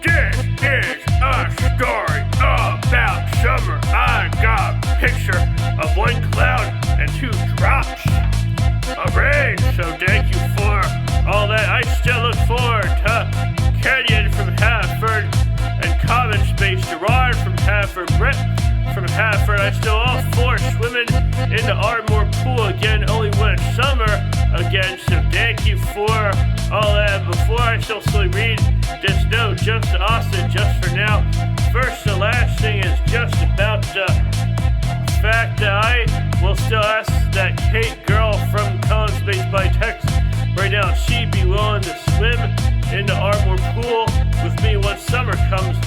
This is a story about summer. I got a picture of one cloud and two drops of rain. So thank you for all that. I still look forward to Kenyon from Hafford and Common Space, Gerard from Hafford, Brett from Hafford. I still all four swimming in the Ardmore pool again, only when it's summer again. So thank you for all that. Before I still slowly read this note, just to Austin, just for now. First, the last thing is just about the fact that I will still ask that Kate girl from Common Space by text right now if she'd be willing to swim in the Ardmore pool with me once summer comes